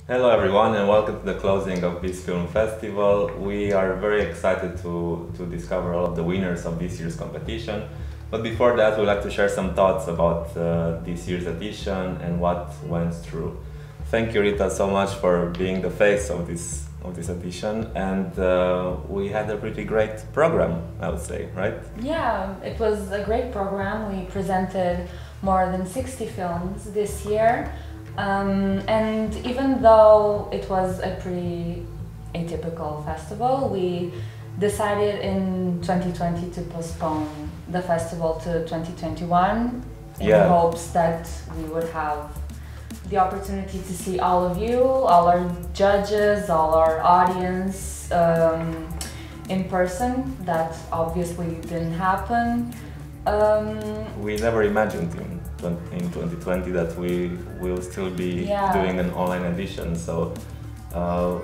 Hello everyone and welcome to the closing of this film festival. We are very excited to discover all of the winners of this year's competition. But before that, we'd like to share some thoughts about this year's edition and what went through. Thank you, Rita, so much for being the face of this edition, and we had a pretty great program, I would say, right? Yeah, it was a great program. We presented more than 60 films this year. And even though it was a pretty atypical festival, we decided in 2020 to postpone the festival to 2021 in hopes that we would have the opportunity to see all of you, all our judges, all our audience in person. That obviously didn't happen. We never imagined in 2020 that we will still be doing an online edition, so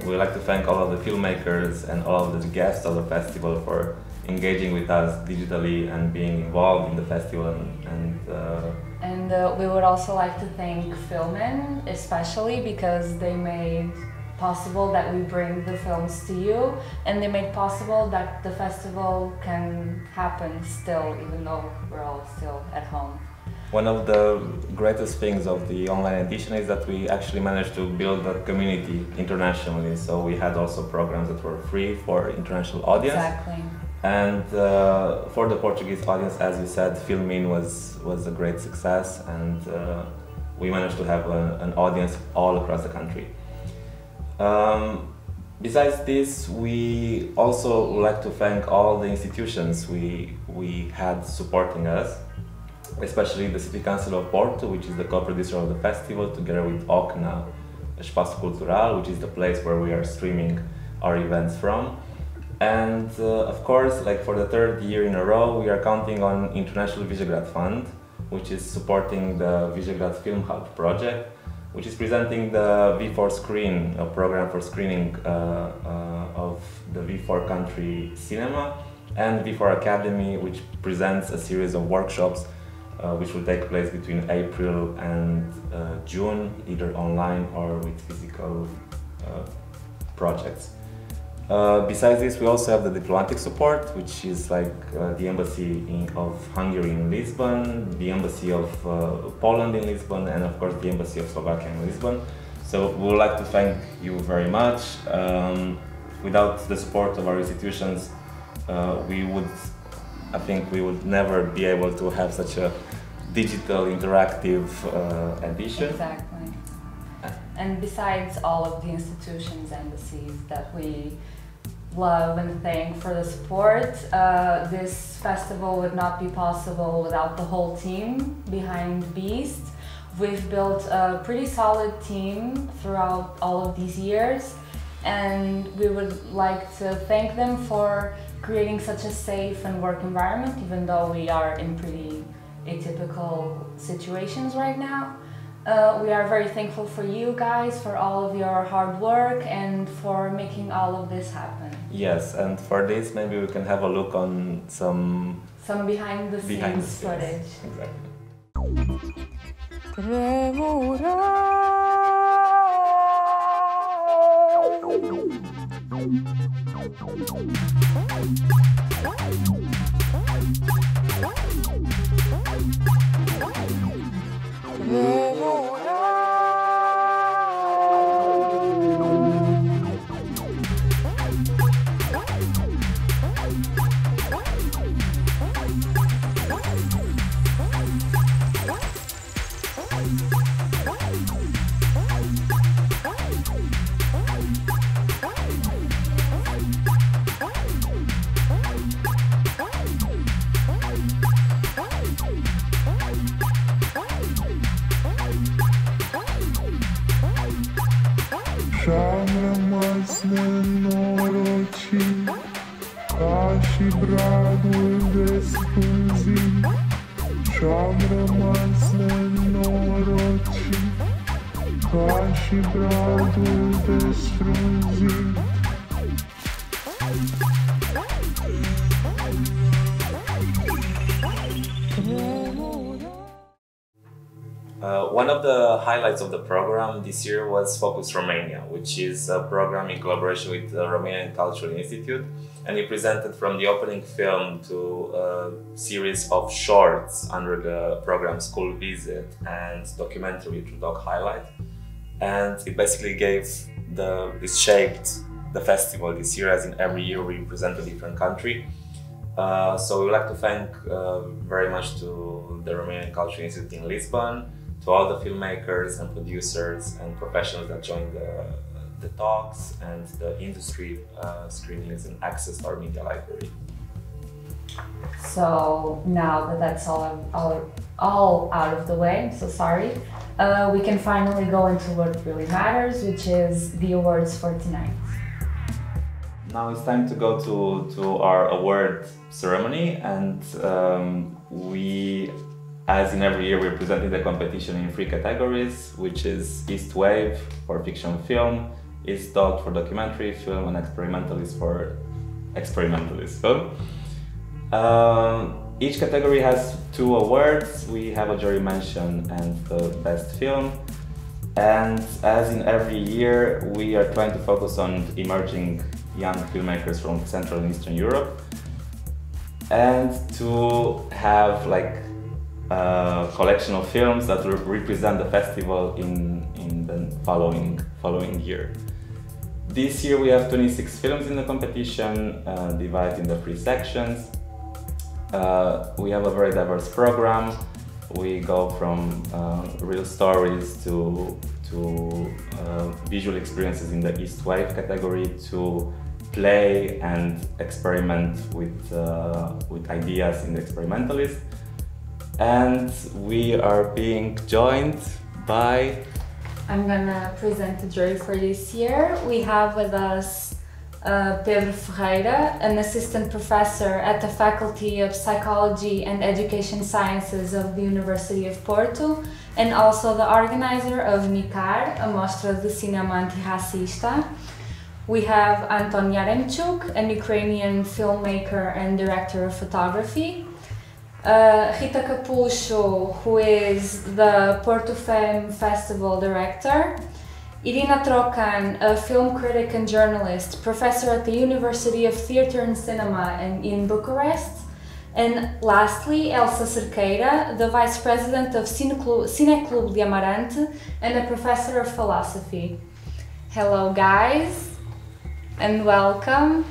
we'd like to thank all of the filmmakers and all of the guests of the festival for engaging with us digitally and being involved in the festival and we would also like to thank Filmin, especially because they made possible that we bring the films to you, and they made possible that the festival can happen still, even though we're all still at home. One of the greatest things of the online edition is that we actually managed to build a community internationally. So we had also programs that were free for international audience. Exactly. And for the Portuguese audience, as you said, Filmin was a great success, and we managed to have an audience all across the country. Besides this, we also would like to thank all the institutions we had supporting us, especially the City Council of Porto, which is the co-producer of the festival, together with OCNA, Espaço Cultural, which is the place where we are streaming our events from. And of course, like for the third year in a row, we are counting on International Visegrad Fund, which is supporting the Visegrad Film Hub project, which is presenting the V4 Screen, a program for screening of the V4 country cinema, and V4 Academy, which presents a series of workshops which will take place between April and June, either online or with physical projects. Besides this, we also have the diplomatic support, which is like the Embassy of Hungary in Lisbon, the Embassy of Poland in Lisbon, and of course the Embassy of Slovakia in Lisbon. So we would like to thank you very much. Without the support of our institutions, I think we would never be able to have such a digital interactive edition. Exactly. And besides all of the institutions, embassies that we love and thank for the support, this festival would not be possible without the whole team behind BEAST. We've built a pretty solid team throughout all of these years, and we would like to thank them for creating such a safe and work environment, even though we are in pretty atypical situations right now. We are very thankful for you guys, for all of your hard work, and for making all of this happen. Yes, and for this maybe we can have a look on some behind the scenes footage. Exactly. Şahramaz nenoroči, kaši bradu vespuzi. Şahramaz nenoroči, kaši bradu vespuzi. One of the highlights of the program this year was Focus Romania, which is a program in collaboration with the Romanian Cultural Institute, and it presented from the opening film to a series of shorts under the program School Visit and documentary True Dog Highlight. And it basically it shaped the festival this year, as in every year we present a different country. So we would like to thank very much to the Romanian Cultural Institute in Lisbon, to all the filmmakers and producers and professionals that joined the talks, and the industry screenings and access to our media library. So now that that's all out of the way, so sorry, we can finally go into what really matters, which is the awards for tonight. Now it's time to go to our award ceremony, and we, as in every year, we're presenting the competition in 3 categories, which is East Wave for fiction film, East Dog for documentary film, and Experimentalist for experimentalist film. Each category has 2 awards. We have a jury mention and the best film. And as in every year, we are trying to focus on emerging young filmmakers from Central and Eastern Europe, and to have like a collection of films that will represent the festival in the following year. This year we have 26 films in the competition, divided into 3 sections. We have a very diverse program. We go from real stories to visual experiences in the East Wave category, to play and experiment with ideas in the experimentalist. And we are being joined by... I'm gonna present the jury for this year. We have with us Pedro Ferreira, an assistant professor at the Faculty of Psychology and Education Sciences of the University of Porto, and also the organizer of MICAR, a mostra de cinema antirracista. We have Anton Yaremchuk, an Ukrainian filmmaker and director of photography. Rita Capucho, who is the Porto Film Festival director. Irina Trocan, a film critic and journalist, professor at the University of Theatre and Cinema in Bucharest. And lastly, Elsa Cerqueira, the vice president of Cineclube de Amarante and a professor of philosophy. Hello guys, and welcome.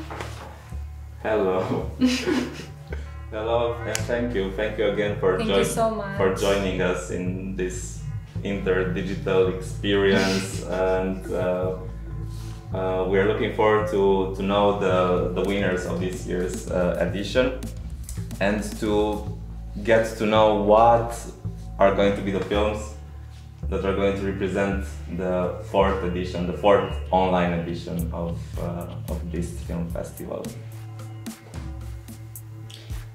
Hello. Hello, and thank you again for joining us in this interdigital experience, and we are looking forward to know the winners of this year's edition, and to get to know what are going to be the films that are going to represent the 4th edition, the 4th online edition of BEAST Film Festival.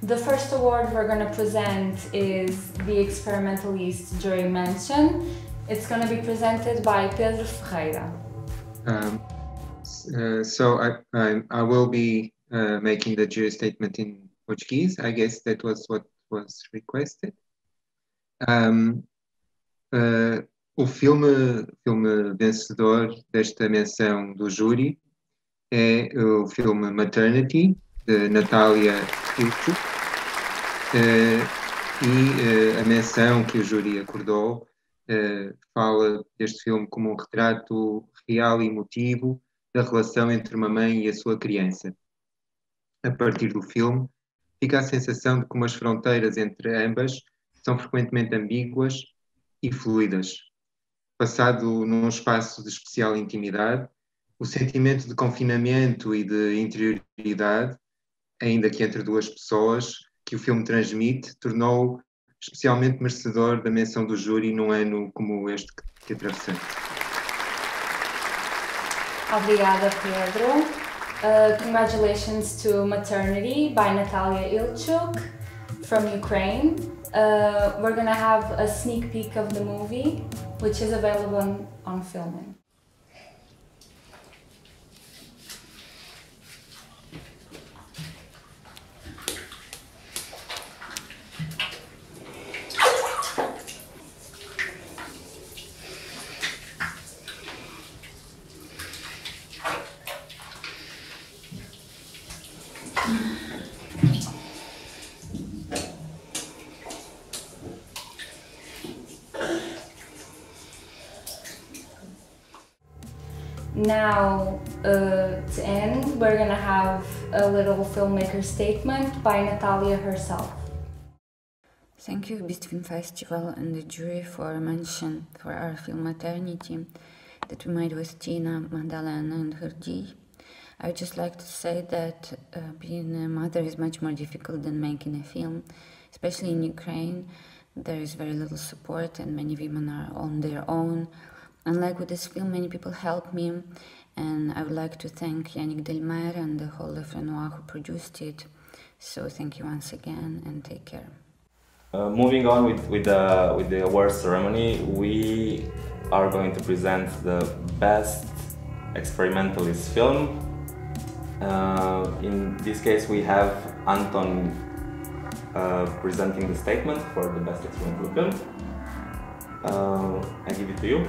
The first award we're going to present is the Experimentalist Jury Mention. It's going to be presented by Pedro Ferreira. So I will be making the jury statement in Portuguese. I guess that was what was requested. O filme vencedor desta menção do júri é o filme Maternity, de Natália Ilchuk, e a menção que o júri acordou fala deste filme como um retrato real e emotivo da relação entre uma mãe e a sua criança. A partir do filme, fica a sensação de como as fronteiras entre ambas são frequentemente ambíguas e fluidas. Passado num espaço de especial intimidade, o sentimento de confinamento e de interioridade, ainda que entre 2 pessoas, que o filme transmite, tornou-o especialmente merecedor da menção do júri num ano como este que atravessamos. Obrigada, Pedro. Congratulations to Maternity by Natalia Ilchuk from Ukraine. We're gonna have a sneak peek of the movie, which is available on Filmin. Now, to end, we're gonna have a little filmmaker statement by Natalia herself. Thank you, BEAST Film Festival and the jury for a mention for our film Maternity that we made with Tina, Magdalena and Herdi. I would just like to say that being a mother is much more difficult than making a film, especially in Ukraine. There is very little support and many women are on their own. Unlike with this film, many people helped me, and I would like to thank Yannick Delmer and the whole of Renoir who produced it. So thank you once again and take care. Moving on with the awards ceremony, we are going to present the Best Experimentalist Film. In this case, we have Anton presenting the statement for the Best Experimental Film. I give it to you.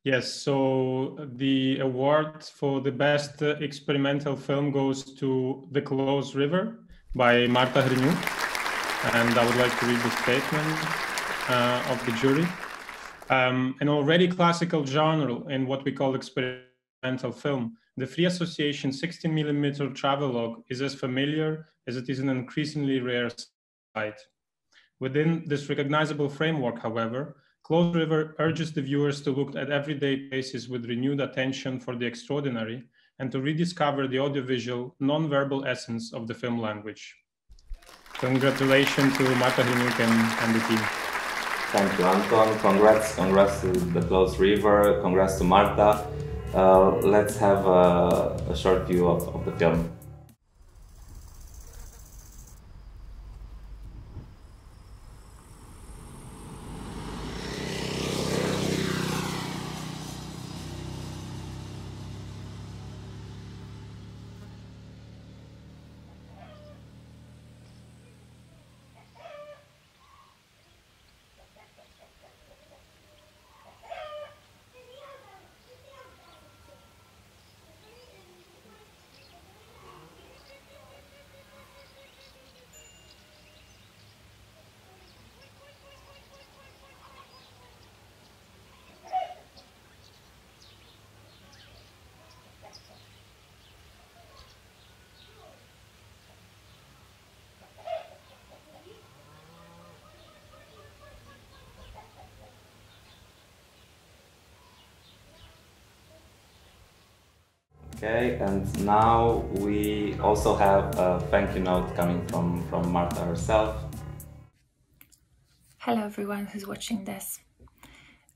Yes, so the award for the Best Experimental Film goes to The Close River by Marta Hrignou. And I would like to read the statement of the jury. An already classical genre in what we call experimental film, the Free Association 16mm travelogue is as familiar as it is an increasingly rare sight. Within this recognizable framework, however, Close River urges the viewers to look at everyday places with renewed attention for the extraordinary and to rediscover the audiovisual, non-verbal essence of the film language. Congratulations to Marta Hrignou and the team. Thank you, Anton. Congrats to The Close River. Congrats to Marta. Let's have a short view of the film. Okay, and now we also have a thank you note coming from Marta herself. Hello everyone who's watching this.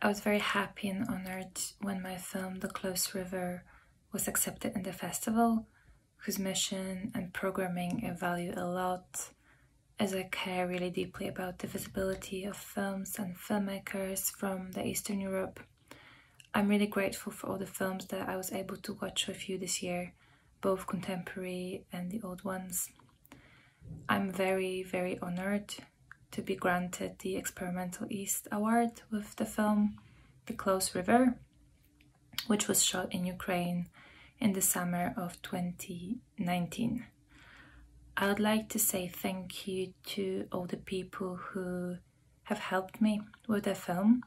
I was very happy and honored when my film The Close River was accepted in the festival, whose mission and programming I value a lot, as I care really deeply about the visibility of films and filmmakers from the Eastern Europe. I'm really grateful for all the films that I was able to watch with you this year, both contemporary and the old ones. I'm very, very honored to be granted the Experimental East Award with the film The Close River, which was shot in Ukraine in the summer of 2019. I would like to say thank you to all the people who have helped me with the film.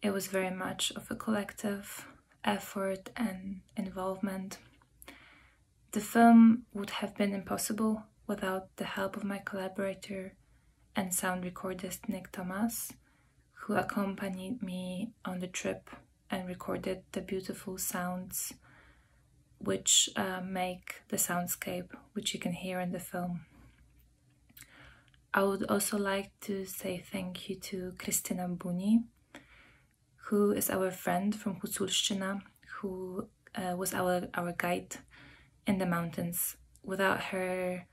It was very much of a collective effort and involvement. The film would have been impossible without the help of my collaborator and sound recordist Nick Thomas, who accompanied me on the trip and recorded the beautiful sounds which make the soundscape which you can hear in the film. I would also like to say thank you to Krystyna Buni, who is our friend from Huculszczyna, who was our guide in the mountains. Without her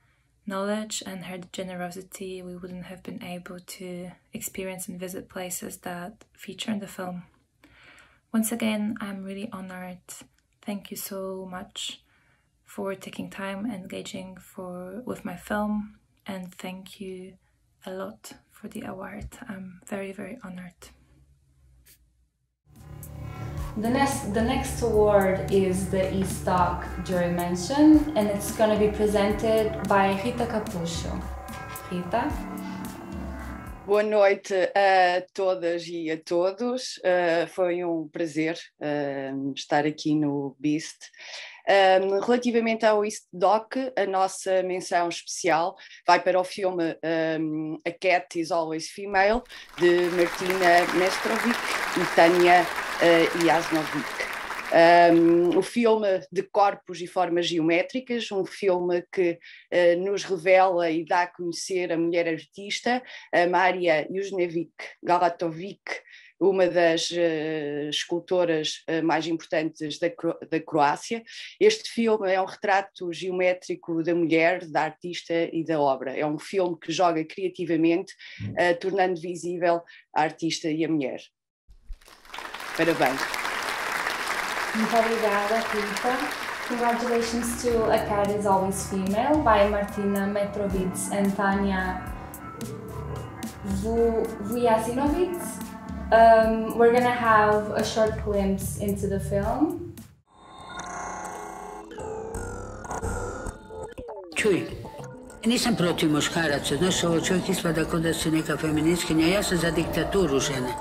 knowledge and her generosity, we wouldn't have been able to experience and visit places that feature in the film. Once again, I'm really honored. Thank you so much for taking time and engaging with my film, and thank you a lot for the award. I'm very, very honored. The next award is the eStock Jury Mention, and it's going to be presented by Rita Capuscio. Rita? Boa noite a todas e a todos. Foi um prazer estar aqui no BEAST. Relativamente ao East Doc, a nossa menção especial vai para o filme A Cat is Always Female, de Martina Mestrovic e Tânia Jasnovic. O filme de corpos e formas geométricas, um filme que nos revela e dá a conhecer a mulher artista, a Maria Jusnevic-Galatovic, uma das escultoras mais importantes da Croácia. Este filme é um retrato geométrico da mulher, da artista e da obra. É um filme que joga criativamente, tornando visível a artista e a mulher. Parabéns. Muito obrigada, Rita. Congratulations to A Cat is Always Female by Martina Metrovic and Tanya Vujasinovic. We're gonna have a short glimpse into the film. Čuj, nisam protiv muškaraca, znaš, ovo čovjek ispada kao da si neka feministkinja, ja sam za diktaturu žene.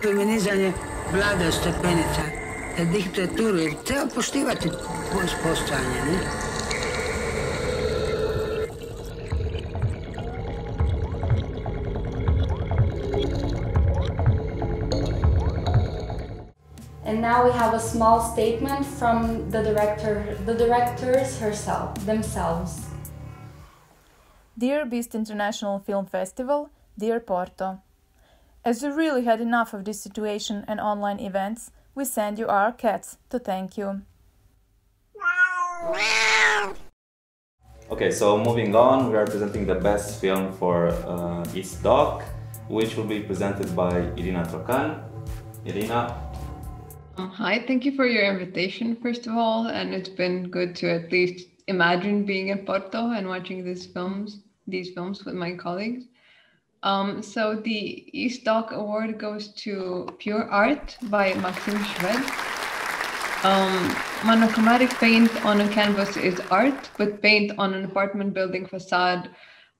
Feminizam je blaga stepenica. Diktaturu, jer treba poštivati postojanje, ne? And now we have a small statement from the directors themselves. Dear BEAST International Film Festival, dear Porto. As we really had enough of this situation and online events, we send you our cats to thank you. Okay, so moving on, we are presenting the best film for East Doc, which will be presented by Irina Trocan. Irina. Hi, thank you for your invitation, first of all, and it's been good to at least imagine being in Porto and watching these films with my colleagues. So the East Doc Award goes to Pure Art by Maxim Shved. Monochromatic paint on a canvas is art, but paint on an apartment building facade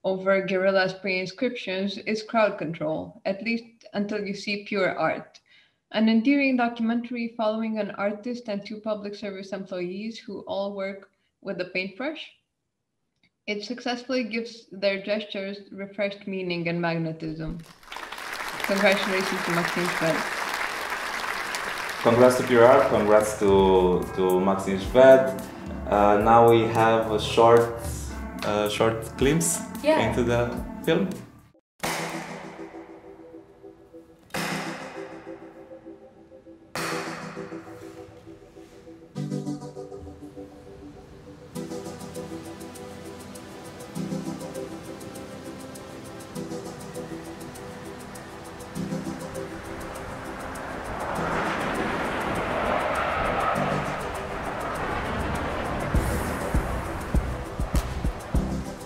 over guerrilla spray inscriptions is crowd control, at least until you see pure art. An endearing documentary following an artist and two public service employees who all work with a paintbrush. It successfully gives their gestures refreshed meaning and magnetism. Congratulations to Maxim Shved. Congrats to Pure Art, congrats to Maxim Shved. Now we have a short glimpse into the film.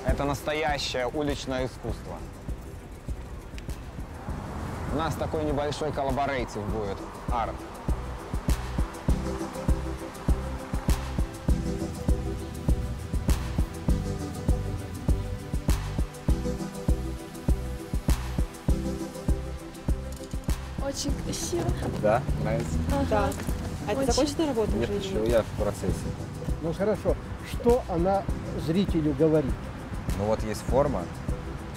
Это настоящее уличное искусство. У нас такой небольшой коллаборейтив будет. Арт. Очень красиво. Да? Нравится? Да. А это закончена работа? Нет, еще я в процессе. Ну хорошо. Что она зрителю говорит? Ну вот есть форма,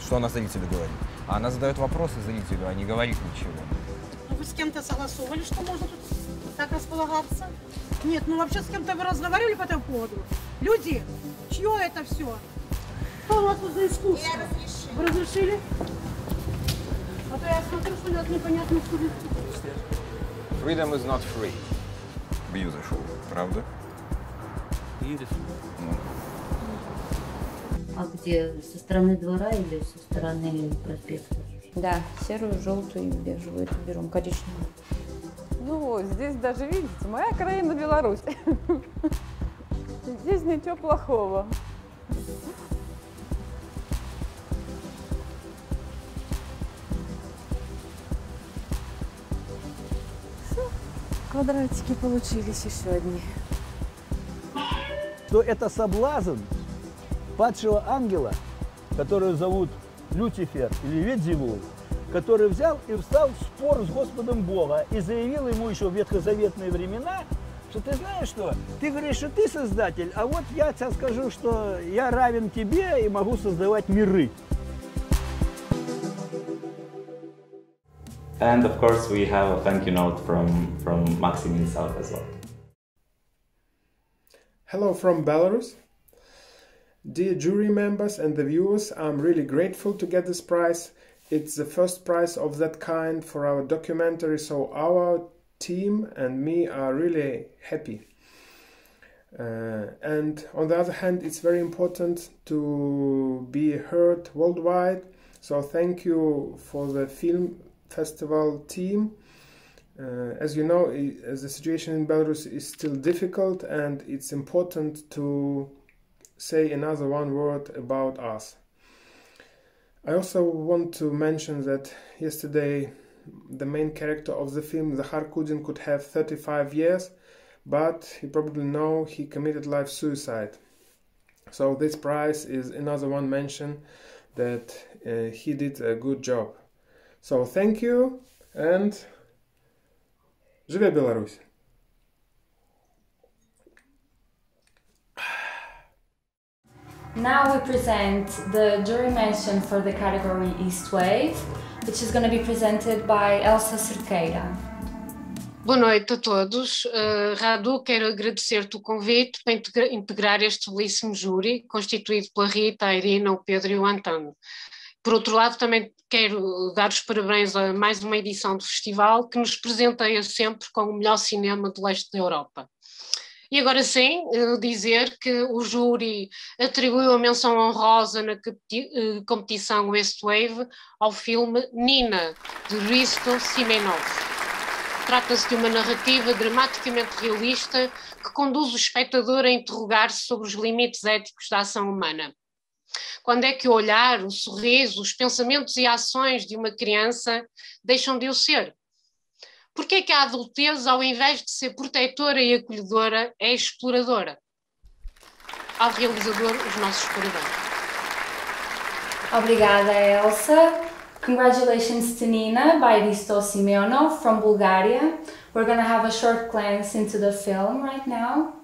что она зрителю говорит. А она задает вопросы зрителю, а не говорит ничего. Ну вы с кем-то согласовали, что можно тут так располагаться? Нет, ну вообще с кем-то вы разговаривали по этому поводу? Люди, чье это все? Что у вас тут за искусство? Я разрешила. Вы разрешили? А то я смотрю, что у нас непонятно что. Freedom is not free. Beautiful, правда? Beautiful. Ну. А где? Со стороны двора или со стороны проспекта? Да, серую, желтую и бежевую это берем, коричневую. Ну вот, здесь даже, видите, моя краина Беларусь. Здесь ничего плохого. Квадратики получились еще одни. Что это соблазн падшего ангела, которую зовут Люцифер или Вельзевул, который взял и встал в спор с Господом Бога и заявил ему еще в ветхозаветные времена, что ты знаешь что, ты говоришь, что ты создатель, а вот я тебе скажу, что я равен тебе и могу создавать миры. And of course we have a thank you note from Maxim himself as well. Hello from Belarus. Dear jury members and the viewers, I'm really grateful to get this prize. It's the first prize of that kind for our documentary, so our team and me are really happy. And on the other hand, it's very important to be heard worldwide, so thank you for the film festival team. As you know, the situation in Belarus is still difficult, and it's important to say another one word about us. I also want to mention that yesterday the main character of the film, Zahar Kudin, could have 35 years, but you probably know he committed life suicide. So this prize is another one mention that he did a good job. So thank you, and Живе Беларусь! Now we present the jury mention for the category East Wave, which is going to be presented by Elsa Cerqueira. Boa noite a todos. Radu, quero agradecer-te o convite para integrar este belíssimo júri, constituído pela Rita, a Irina, o Pedro e o António. Por outro lado, também quero dar os parabéns a mais uma edição do festival, que nos presenteia sempre com o melhor cinema do leste da Europa. E agora sim, dizer que o júri atribuiu a menção honrosa na competição West Wave ao filme Nina, de Risto Simenov. Trata-se de uma narrativa dramaticamente realista que conduz o espectador a interrogar-se sobre os limites éticos da ação humana. Quando é que o olhar, o sorriso, os pensamentos e ações de uma criança deixam de o ser? Porque é que a adultez, ao invés de ser protetora e acolhedora, é exploradora? Ao realizador, os nossos parabéns. Obrigada, Elsa. Congratulations to Nina by Risto Simeonov from Bulgaria. We're going to have a short glance into the film right now.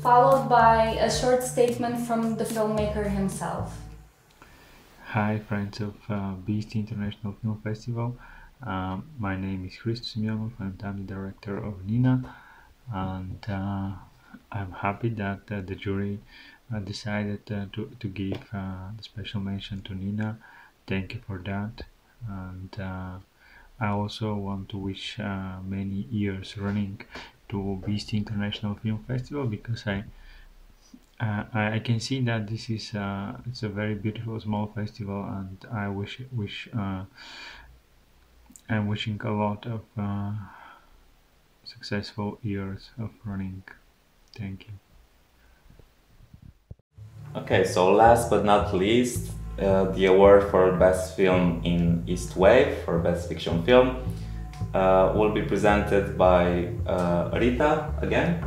Followed by a short statement from the filmmaker himself. Hi friends of BEAST International Film Festival. My name is Christos Simeonov and I'm the director of Nina, and I'm happy that the jury decided to give the special mention to Nina. Thank you for that, and I also want to wish many years running to BEAST International Film Festival, because I can see that this is it's a very beautiful small festival, and I'm wishing a lot of successful years of running. Thank you. Okay, so last but not least, the award for Best Film in East Wave, for Best Fiction Film, will be presented by Rita again.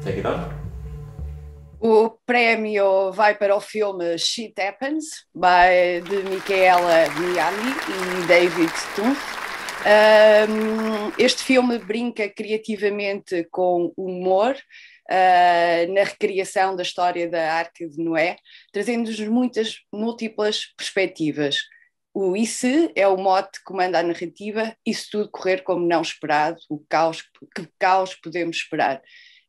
Take it on. O prémio vai para o filme Shit Happens, de Micaela Miami e David Tunf. Este filme brinca criativamente com humor na recriação da história da Arca de Noé, trazendo-nos muitas múltiplas perspectivas. O e se é o mote que comanda a narrativa, e se tudo correr como não esperado, que caos podemos esperar.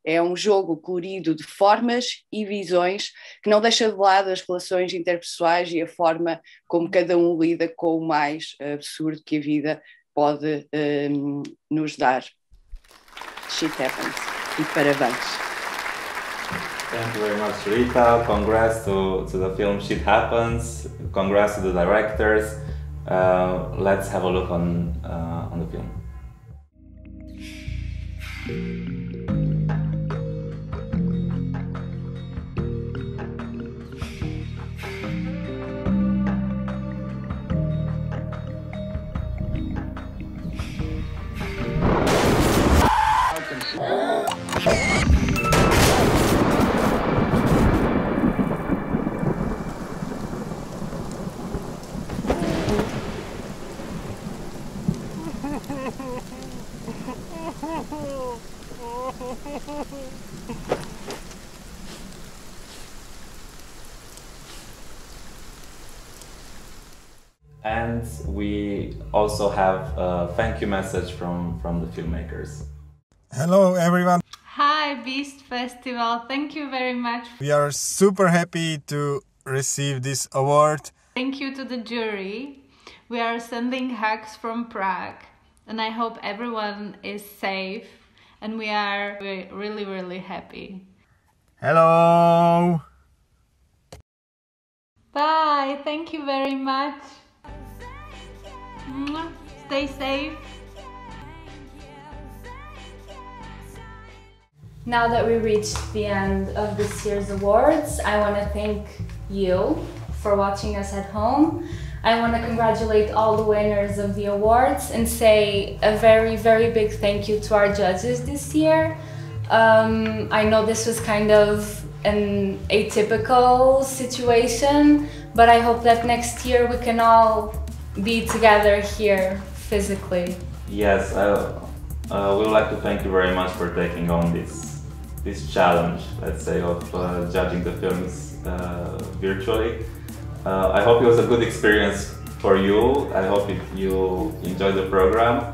É um jogo colorido de formas e visões que não deixa de lado as relações interpessoais e a forma como cada um lida com o mais absurdo que a vida pode nos dar. Shit happens. E parabéns. Thank you very much, Rita. Congrats to the film Shit Happens. Congrats to the directors. Let's have a look on the film. And we also have a thank you message from the filmmakers. Hello everyone. Hi BEAST Festival, thank you very much. We are super happy to receive this award. Thank you to the jury. We are sending hugs from Prague and I hope everyone is safe and we are really happy. Hello. Bye, thank you very much. Stay safe. Now that we reached the end of this year's awards, I want to thank you for watching us at home. I want to congratulate all the winners of the awards and say a very big thank you to our judges this year. I know this was kind of an atypical situation, but I hope that next year we can all be together here physically. Yes, we would like to thank you very much for taking on this challenge, let's say, of judging the films virtually. I hope it was a good experience for you. I hope you enjoyed the program.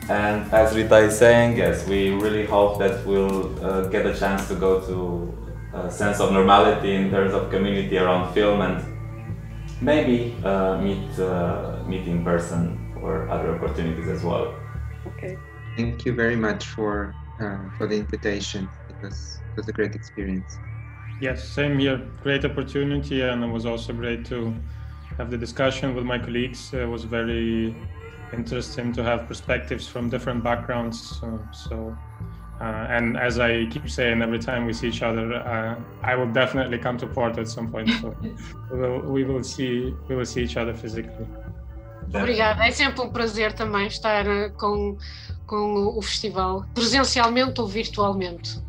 And as Rita is saying, yes, we really hope that we'll get a chance to go to a sense of normality in terms of community around film and maybe meet in person or other opportunities as well. Okay. Thank you very much for the invitation. It was a great experience. Yes, same here. Great opportunity, and it was also great to have the discussion with my colleagues. It was very interesting to have perspectives from different backgrounds. And as I keep saying, every time we see each other, I will definitely come to Porto at some point. So we will see each other physically. Obrigada, é sempre um prazer também estar com o festival, presencialmente ou virtualmente.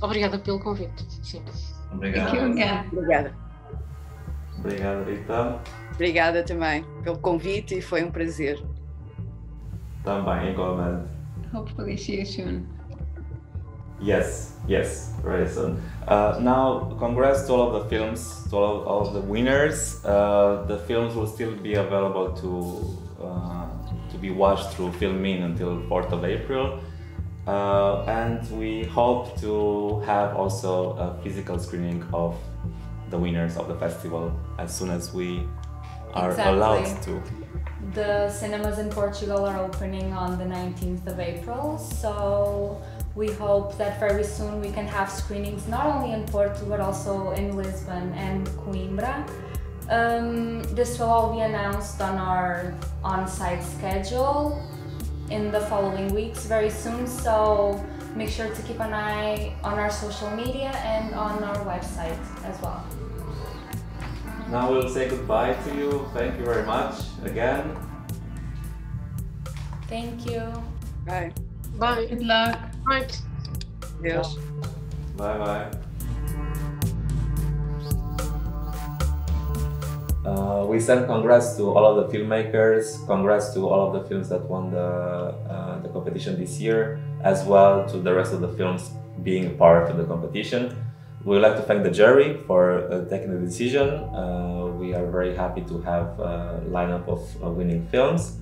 Obrigada pelo convite. Sim. Obrigado. Obrigada. Obrigado, Rita. Obrigada também pelo convite e foi um prazer. Também, igualmente. Hopefully see you soon. Yes, very soon. Now, congrats to all of the films, to all of the winners. The films will still be available to be watched through Filmin until 4th of April. And we hope to have also a physical screening of the winners of the festival as soon as we are allowed to. The cinemas in Portugal are opening on the 19th of April, so we hope that very soon we can have screenings not only in Porto but also in Lisbon and Coimbra. This will all be announced on our on-site schedule in the following weeks very soon, so make sure to keep an eye on our social media and on our website as well. Now we'll say goodbye to you. Thank you very much again. Thank you. Bye. Bye. Good luck. Bye. Yes. Bye bye. We send congrats to all of the filmmakers, congrats to all of the films that won the competition this year, as well to the rest of the films being part of the competition. We would like to thank the jury for taking the decision. We are very happy to have a lineup of winning films.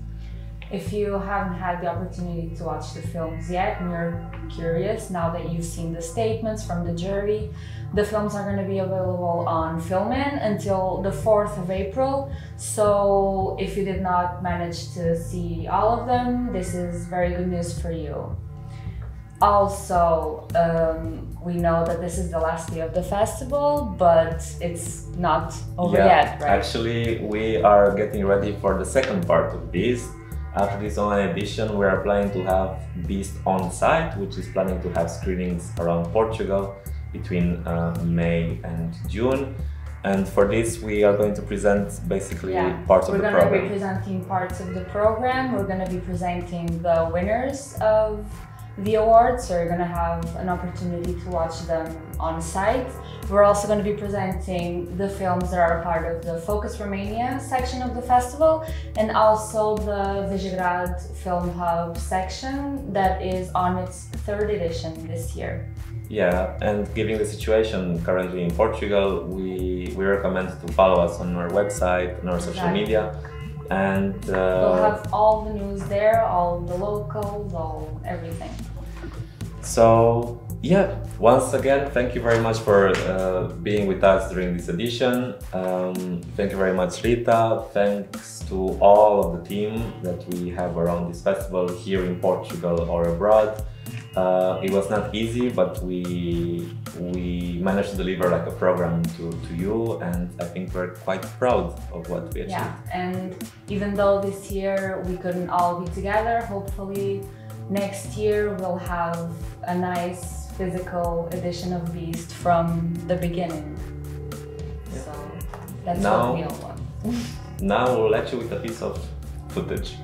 if you haven't had the opportunity to watch the films yet and you're curious, now that you've seen the statements from the jury, the films are going to be available on Filmin until the 4th of April. So if you did not manage to see all of them, this is very good news for you. Also, we know that this is the last day of the festival, but it's not over yet, right? Actually, we are getting ready for the second part of BEAST. After this online edition, we are planning to have BEAST on site, which is planning to have screenings around Portugal between May and June. And for this, we are going to present basically parts of the program. We're going to be presenting parts of the program. We're going to be presenting the winners of the awards, so you're going to have an opportunity to watch them on site. We're also going to be presenting the films that are a part of the Focus Romania section of the festival, and also the Visegrad Film Hub section that is on its 3rd edition this year. Yeah, and given the situation currently in Portugal, we recommend to follow us on our website and our social media. And we'll have all the news there, all the locals, everything. So yeah, once again, thank you very much for being with us during this edition. Thank you very much, Rita. Thanks to all of the team that we have around this festival here in Portugal or abroad. It was not easy, but we managed to deliver like a program to you, and I think we're quite proud of what we achieved. Yeah, and even though this year we couldn't all be together, hopefully next year we'll have a nice physical edition of BEAST from the beginning. Yeah. So that's what we all want. Now we'll let you with a piece of footage.